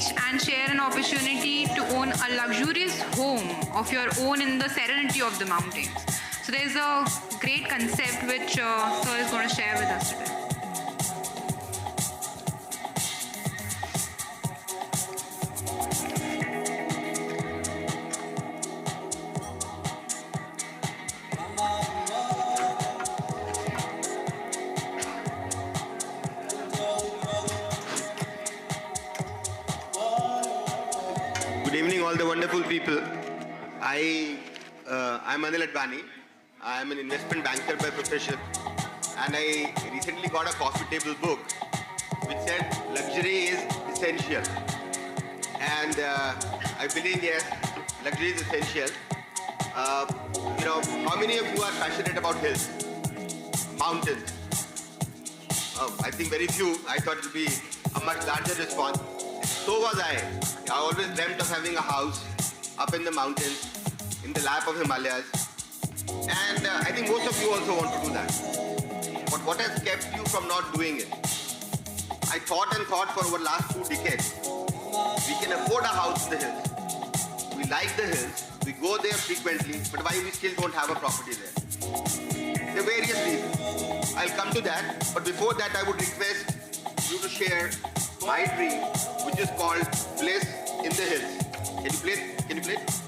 privilege and share an opportunity to own a luxurious home of your own in the serenity of the mountains. So there's a great concept which Sir is going to share with us today. Good evening, all the wonderful people. I'm Anil Advani. I am an investment banker by profession, and I recently got a coffee table book which said luxury is essential. And I believe, yes, luxury is essential. How many of you are passionate about hills, mountains? I think very few. I thought it would be a much larger response. So was I. I always dreamt of having a house up in the mountains, in the lap of Himalayas. And I think most of you also want to do that. But what has kept you from not doing it? I thought for over the last 2 decades. We can afford a house in the hills. We like the hills. We go there frequently. But why we still don't have a property there? There are various reasons. I'll come to that. But before that, I would request you to share my dream, which is called Bliss in the Hills. Can you play it? Can you play it?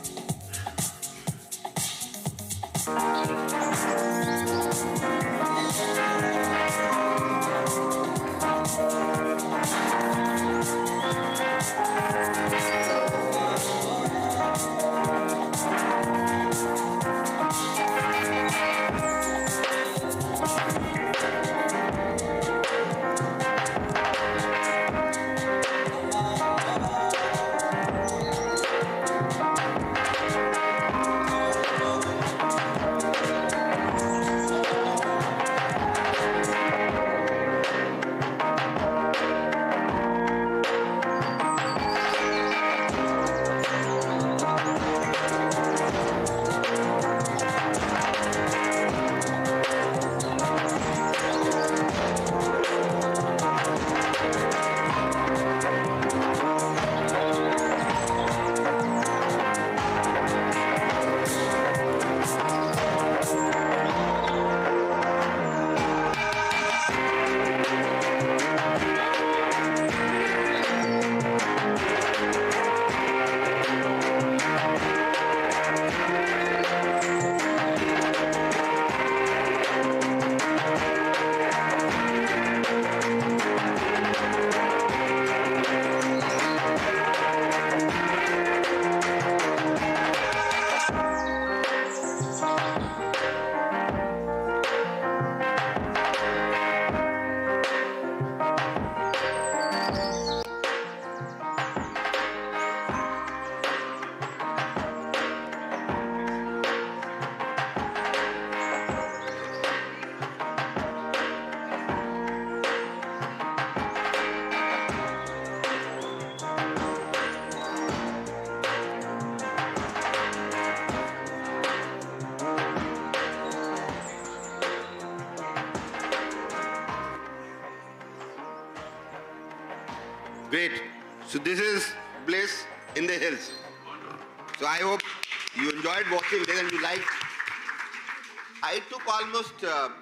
Great. So this is Bliss in the Hills. So I hope you enjoyed watching this and you liked. I took almost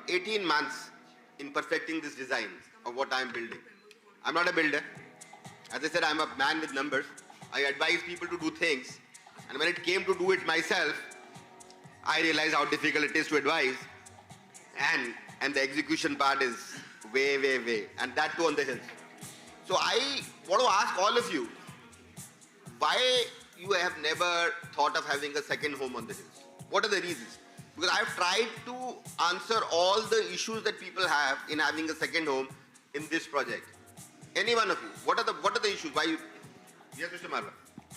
18 months in perfecting this design of what I'm building. I'm not a builder. As I said, I'm a man with numbers. I advise people to do things. And when it came to do it myself, I realized how difficult it is to advise. And the execution part is way. And that too on the hills. So I want to ask all of you, why you have never thought of having a second home on the hills? What are the reasons? Because I've tried to answer all the issues that people have in having a second home in this project. Any one of you, what are the issues? Why you? Yes, Mr. Marwa.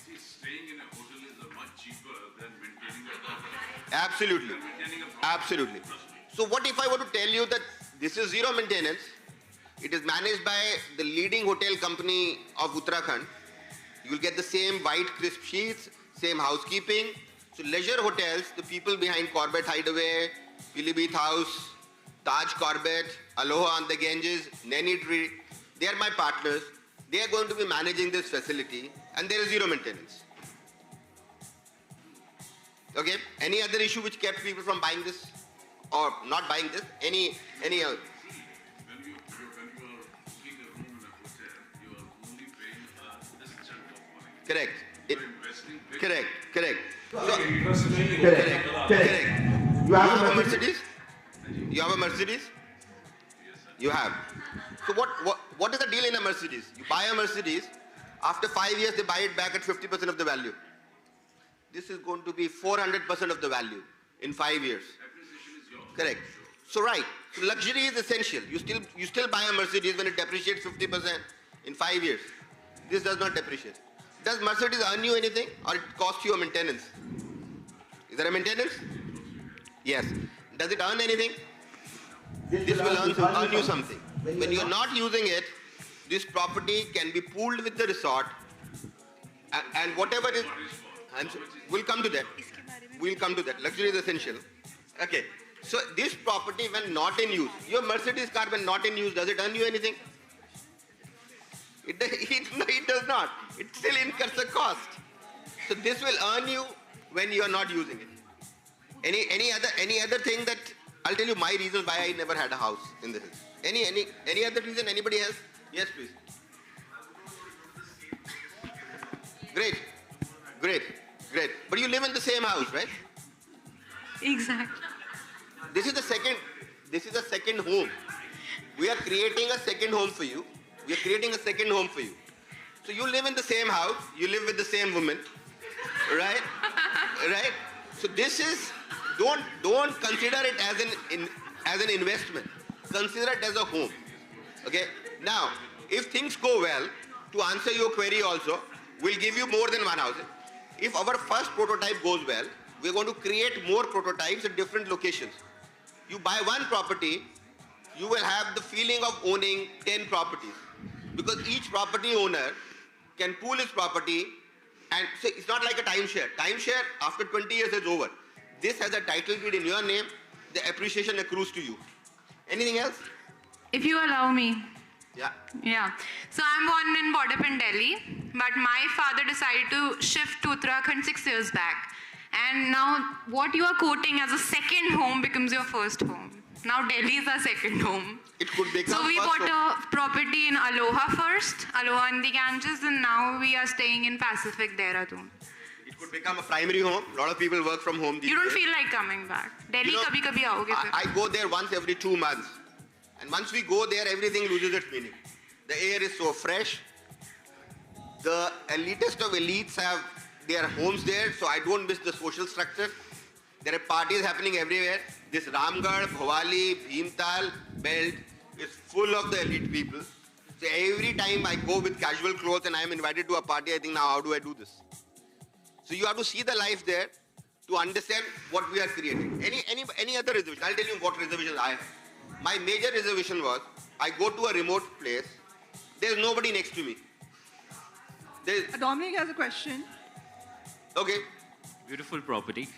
See, staying in a hotel is much cheaper than maintaining a property. Absolutely. Absolutely. So what if I were to tell you that this is zero maintenance? It is managed by the leading hotel company of Uttarakhand. You will get the same white crisp sheets, same housekeeping. So leisure hotels, the people behind Corbett Hideaway, Pilibhit House, Taj Corbett, Aloha on the Ganges, Naini Tree, they are my partners. They are going to be managing this facility and there is zero maintenance. Okay? Any other issue which kept people from buying this? Or not buying this? Any When you are booking a room in a hotel, you are only paying this chunk of money. Correct. You are investing big. Correct. Correct. You have a Mercedes? You have a Mercedes? You have. So what is the deal in a Mercedes? You buy a Mercedes, after 5 years they buy it back at 50% of the value. This is going to be 400% of the value in 5 years. Appreciation is yours. Correct. So right. So luxury is essential. You still buy a Mercedes when it depreciates 50% in 5 years. This does not depreciate. Does Mercedes earn you anything or it costs you a maintenance? Is there a maintenance? Yes. Does it earn anything? This will earn you something. When you are not using it, this property can be pooled with the resort and whatever is... We'll come to that. We'll come to that. Luxury is essential. Okay. So this property when not in use, your Mercedes car when not in use, does it earn you anything? It does not. It still incurs a cost. So this will earn you when you are not using it. Any other thing that I'll tell you my reasons why I never had a house in the hills. Any other reason? Anybody else? Yes, please. Great. But you live in the same house, right? Exactly. This is the second home. We are creating a second home for you. So you live in the same house, you live with the same woman, right? Right? So this is, don't consider it as an investment. Consider it as a home. Okay? Now, if things go well, to answer your query also, we'll give you more than one house. If our first prototype goes well, we're going to create more prototypes at different locations. You buy one property, you will have the feeling of owning 10 properties. Because each property owner can pool his property and so it's not like a timeshare. Timeshare after 20 years is over. This has a title deed in your name, the appreciation accrues to you. Anything else? If you allow me. Yeah. So I'm born in Bodap in Delhi, but my father decided to shift to Uttarakhand 6 years back. And now what you are quoting as a second home becomes your first home. Now Delhi is our second home. It could become So we bought a property in Aloha first, Aloha in the Ganges, and now we are staying in Pacific, Dehradun. It could become a primary home. A lot of people work from home these You don't days. feel like coming back. Delhi You know, kabhi kabhi aoge fir. I go there once every 2 months. And once we go there, everything loses its meaning. The air is so fresh. The elitist of elites have their homes there, so I don't miss the social structure. There are parties happening everywhere. This Ramgarh, Bhawali, Bhimtal belt is full of the elite people. So every time I go with casual clothes and I am invited to a party, I think, now how do I do this? So you have to see the life there to understand what we are creating. Any other reservation? I'll tell you what reservations I have. My major reservation was, I go to a remote place, there's nobody next to me. Dominic has a question. Okay. Beautiful property.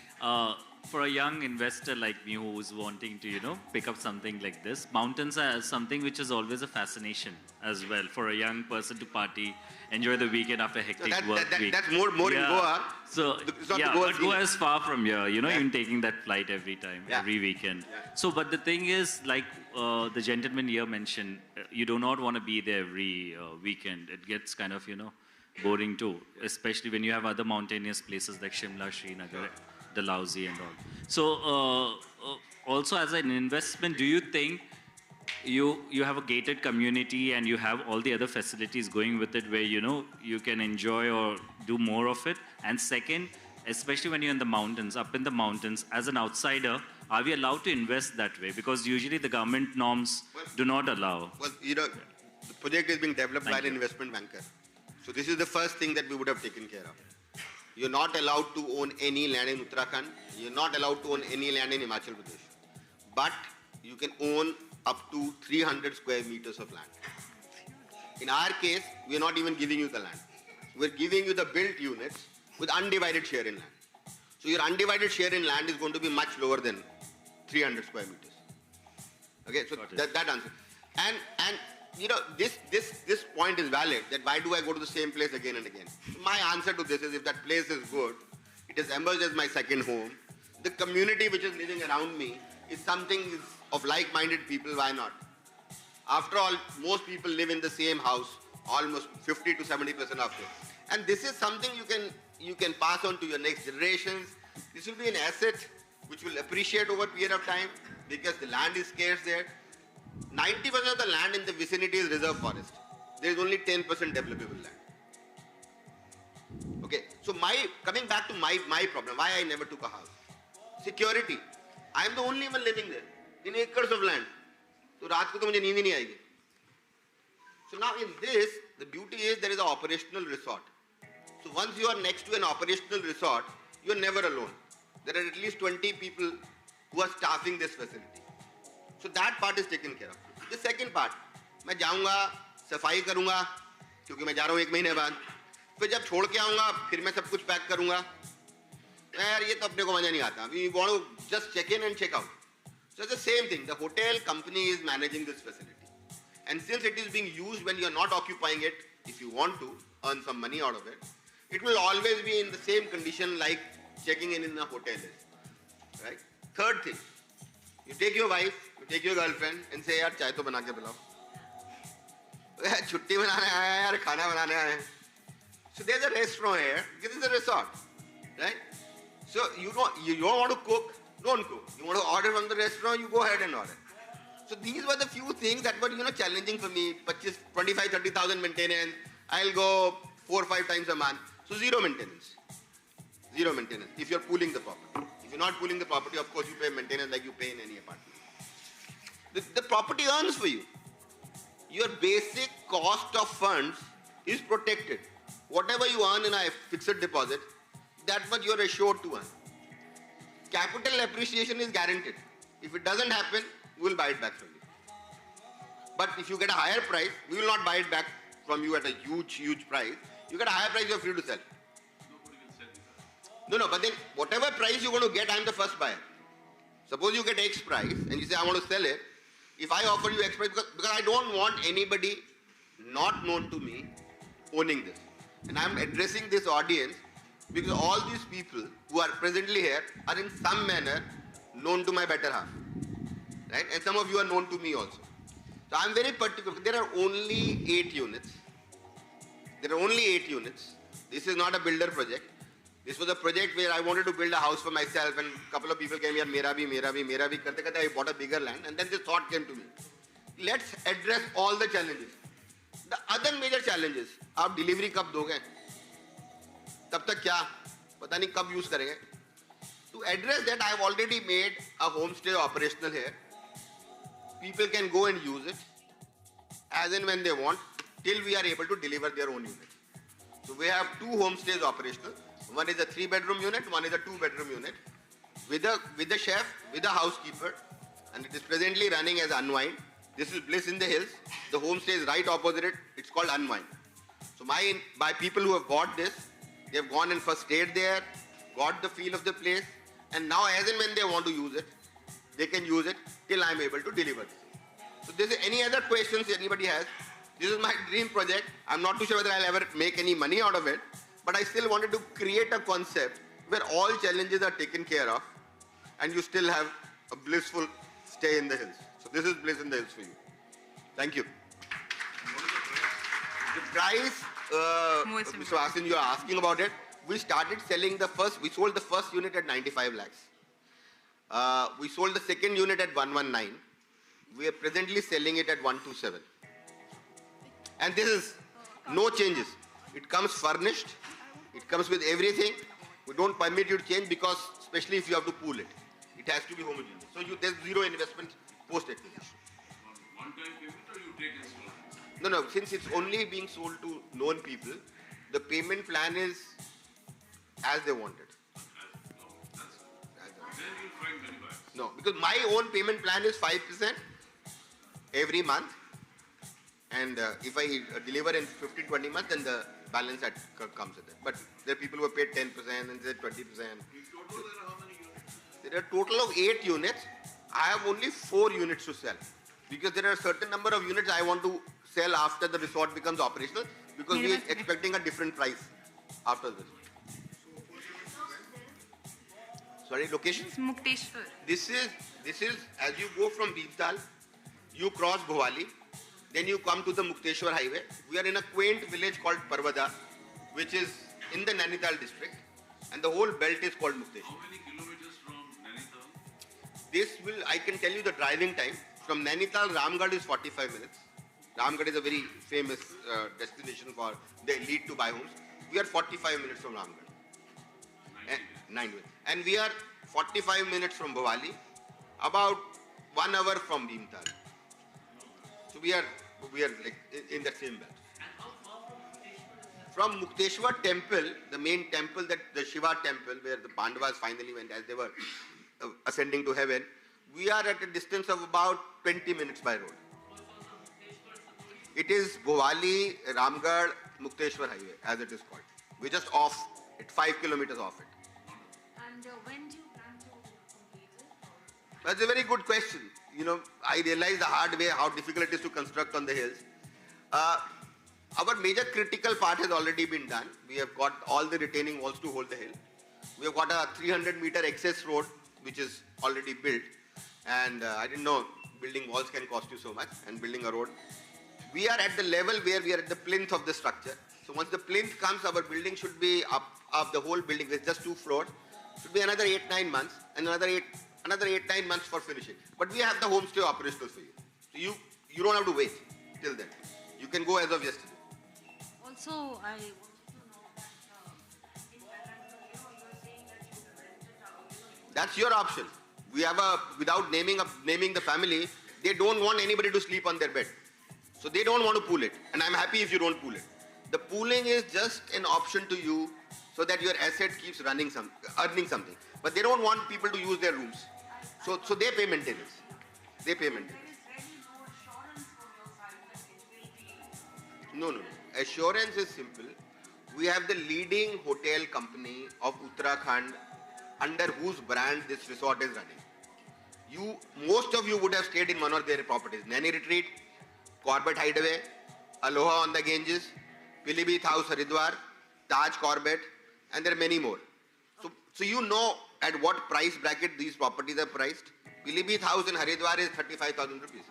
For a young investor like me who's wanting to, pick up something like this, mountains are something which is always a fascination as well for a young person to party, enjoy the weekend after a hectic work week. That's more in Goa. So, but Goa is far from here, even taking that flight every time, every weekend. Yeah. So, but the thing is, like the gentleman here mentioned, you do not want to be there every weekend. It gets kind of, boring too, especially when you have other mountainous places like Shimla, Srinagar, Dalhousie and all. So also as an investment, do you think you have a gated community and you have all the other facilities going with it where you can enjoy or do more of it? And second, especially when you're in the mountains, up in the mountains, as an outsider, are we allowed to invest that way? Because usually the government norms do not allow. Well, the project is being developed by an investment banker. So this is the first thing that we would have taken care of. You're not allowed to own any land in Uttarakhand. You're not allowed to own any land in Himachal Pradesh. But you can own up to 300 square meters of land. In our case, we're not even giving you the land. We're giving you the built units with undivided share in land. So your undivided share in land is going to be much lower than 300 square meters. Okay, so that answer. And this point is valid, that why do I go to the same place again and again? My answer to this is, if that place is good, it has emerged as my second home, the community which is living around me is something of like-minded people, why not? After all, most people live in the same house, almost 50 to 70% of it. And this is something you can pass on to your next generations. This will be an asset which will appreciate over a period of time, because the land is scarce there. 90% of the land in the vicinity is reserve forest. There is only 10% developable land. Okay, so coming back to my problem, why I never took a house. Security. I am the only one living there, in acres of land. So रात को तो मुझे नींद ही नहीं आएगी. So now in this, the beauty is there is an operational resort. So once you are next to an operational resort, you are never alone. There are at least 20 people who are staffing this facility. So that part is taken care of. The second part, मैं जाऊँगा, सफाई करूँगा, क्योंकि मैं जा रहा हूँ 1 महीने बाद. फिर जब छोड़ के आऊँगा, फिर मैं सब कुछ पैक करूँगा. यार ये तो अपने को मजा नहीं आता. We want to just check in and check out. So it's the same thing. The hotel company is managing this facility. And since it is being used when you are not occupying it, if you want to earn some money out of it, it will always be in the same condition like checking in a hotel is. Right? Third thing, you take your wife, you take your girlfriend and say, yaar, chai to bana ke pilao. Chutti banane aaya hai, yaar, khana banane aaya hai. So there's a restaurant here, this is a resort. Right? So you don't want to cook, don't cook. You want to order from the restaurant, you go ahead and order. So these were the few things that were challenging for me. 25,000-30,000 maintenance. I'll go 4 or 5 times a month. So zero maintenance. Zero maintenance if you're pooling the property. If you're not pooling the property, of course you pay maintenance like you pay in any apartment. The property earns for you. Your basic cost of funds is protected. Whatever you earn in a fixed deposit, that's what you're assured to earn. Capital appreciation is guaranteed. If it doesn't happen, we will buy it back from you. But if you get a higher price, we will not buy it back from you at a huge price. You get a higher price, you're free to sell. Nobody will sell you that. No, but then whatever price you're going to get, I'm the first buyer. Suppose you get X price and you say, I want to sell it. If I offer you X price, because I don't want anybody not known to me owning this. And I'm addressing this audience because all these people who are presently here are in some manner known to my better half. Right? And some of you are known to me also. So I'm very particular. There are only 8 units. There are only 8 units. This is not a builder project. This was a project where I wanted to build a house for myself, and a couple of people came here, mera bhi. Karte I bought a bigger land, and then this thought came to me. Let's address all the challenges. The other major challenges, आप delivery कब दोगे? तब तक क्या? पता नहीं कब use करेंगे? To address that, I have already made a homestay operational here. People can go and use it as and when they want till we are able to deliver their own unit. So we have 2 homestays operational. One is a 3-bedroom unit, one is a 2-bedroom unit with a chef, with a housekeeper, and it is presently running as Unwind. This is Bliss in the Hills. The homestay is right opposite it. It's called Unwind. So by people who have bought this, they have gone and first stayed there, got the feel of the place, and now as and when they want to use it, they can use it till I am able to deliver this. So this is any other questions anybody has? This is my dream project. I'm not too sure whether I'll ever make any money out of it, but I still wanted to create a concept where all challenges are taken care of and you still have a blissful stay in the hills. So this is Bliss in the Hills for you. Thank you. The price, Mr. Asin, you are asking about it. We started selling we sold the first unit at 95 lakhs. We sold the second unit at 119. We are presently selling it at 127. And this is no changes. It comes furnished. It comes with everything. We don't permit you to change because, especially if you have to pool it, it has to be homogeneous. So there's zero investment post-acquisition. One-time payment or you take installments? No. Since it's only being sold to known people, the payment plan is as they want it. Then you'll find many buyers. No, because my own payment plan is 5% every month. And if I deliver in 15-20 months, then the balance that comes with it. But there are people who have paid 10% and they 20%. In total, there are how many units? There are a total of 8 units. I have only 4 units to sell. Because there are a certain number of units I want to sell after the resort becomes operational because we are expecting a different price after this. Sorry, location? It's Mukteshwar. This is as you go from Bhimtal, you cross Bhowali, then you come to the Mukteshwar highway. We are in a quaint village called Parvada, which is in the Nainital district, and the whole belt is called Mukteshwar. How many kilometers from Nainital? This will, I can tell you the driving time. From Nainital, Ramgarh is 45 minutes. Ramgarh is a very famous destination for the elite to buy homes. We are 45 minutes from Ramgarh. 9 minutes. And we are 45 minutes from Bhowali, about 1 hour from Bhimtal. So we are like in the same belt. From Mukteshwar temple, the main temple, that the Shiva temple where the Pandavas finally went as they were ascending to heaven, we are at a distance of about 20 minutes by road. It is Bhowali, Ramgarh, Mukteshwar highway as it is called. We're just off it, 5 kilometers off it. And when do you plan to complete it? That's a very good question. You know, I realized the hard way how difficult it is to construct on the hills. Our major critical part has already been done. We have got all the retaining walls to hold the hill. We have got a 300-meter access road which is already built. And I didn't know building walls can cost you so much, and building a road. We are at the level where we are at the plinth of the structure. So once the plinth comes, our building should be up the whole building. There's just 2 floors. Should be another 8-9 months, and another 8-9 months for finishing. But we have the homestay operational for you. So you don't have to wait till then. You can go as of yesterday. Also, I wanted to know that in Varanasi, you're saying that you rented out. That's your option. We have without naming the family, they don't want anybody to sleep on their bed. So they don't want to pool it. And I'm happy if you don't pool it. The pooling is just an option to you so that your asset keeps earning something. But they don't want people to use their rooms. So they pay maintenance. They pay maintenance. There is really no assurance from your side that it will be. No. Assurance is simple. We have the leading hotel company of Uttarakhand under whose brand this resort is running. Most of you would have stayed in one of their properties. Naini Retreat, Corbett Hideaway, Aloha on the Ganges, Pilibhit House Haridwar, Taj Corbett, and there are many more. So you know at what price bracket these properties are priced. Pilibhit House in Haridwar is 35,000 rupees.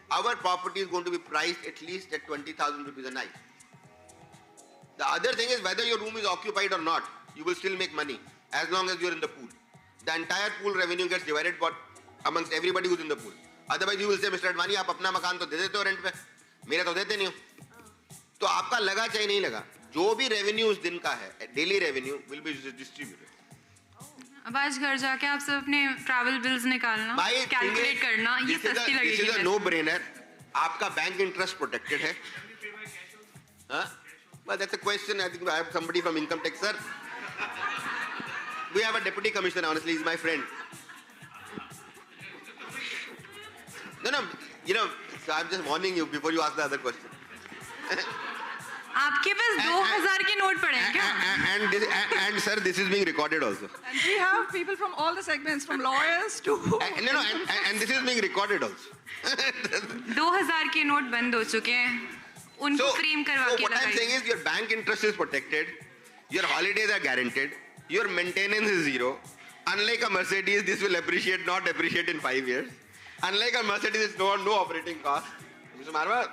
Our property is going to be priced at least at 20,000 rupees a night. The other thing is whether your room is occupied or not, you will still make money as long as you're in the pool. The entire pool revenue gets divided amongst everybody who's in the pool. Otherwise you will say, Mr. Advani, आप अपना मकान तो दे देते हो rent पे, मेरा तो देते नहीं हो. तो आपका लगा चाहे नहीं लगा, जो भी रेवेन्यू उस दिन का है, daily revenue will be distributed. अब आज घर जाके आप सब अपने ट्रैवल बिल्स निकालना, कैलकुलेट करना, ये सस्ती लगेगी. This is a no-brainer. आपका बैंक इंटरेस्ट प्रोटेक्टेड है. Well, that's a question. I think I have somebody from income tax, sir. We have a deputy commissioner. Honestly, he's my friend. No. So I'm just warning you before you ask the other question. आपके पास 2000 के note पड़े हैं क्या? And sir, this is being recorded also. And we have people from all the segments, from lawyers to. And this is being recorded also. 2000 के note बंद हो चुके हैं. उनको फ्रेम करवा के what I'm लगाइए. saying is your bank interest is protected, your holidays are guaranteed, your maintenance is zero. Unlike a Mercedes, this will not appreciate in 5 years. Unlike a Mercedes, it's no operating cost. Mr. Marwa,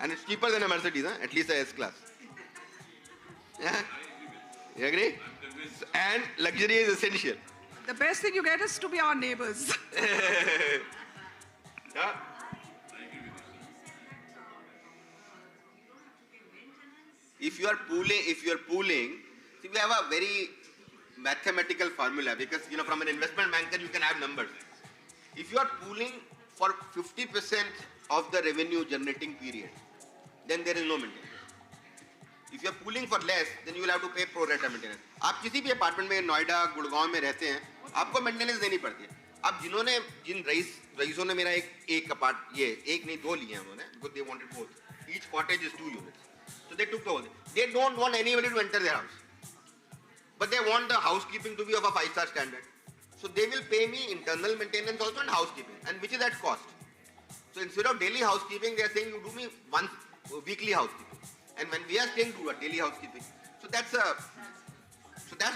and it's cheaper than a Mercedes, huh? At least a S-Class. Yeah? You agree? And luxury is essential. The best thing you get is to be our neighbors. Yeah? If you are pooling, see, we have a very mathematical formula because, from an investment banker, you can have numbers. If you are pooling for 50% of the revenue generating period, then there is no maintenance. If you are pooling for less, then you will have to pay pro rata maintenance. आप किसी भी apartment में नोएडा गुड़गांव में रहते हैं, आपको maintenance देनी पड़ती है. अब जिन रईसों ने मेरा एक अपार्ट एक नहीं 2 लिए हैं उन्होंने, because they wanted both. Each cottage is 2 units. So they took the whole thing. They don't want anybody to enter their house. But they want the housekeeping to be of a 5-star standard. So they will pay me internal maintenance also and housekeeping. And which is at cost. So instead of daily housekeeping, they are saying you do me once weekly housekeeping. And when we are staying, do a daily housekeeping. So that's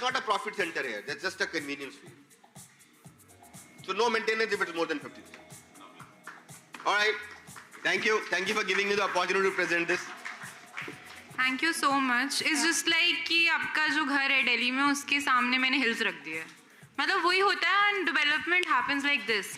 not a profit center here. That's just a convenience fee. So no maintenance if it's more than 50%. All right. Thank you. Thank you for giving me the opportunity to present this. Thank you so much. It's just like कि आपका जो घर है दिल्ली में उसके सामने मैंने hills रख दिए. मतलब वही होता है and development happens like this.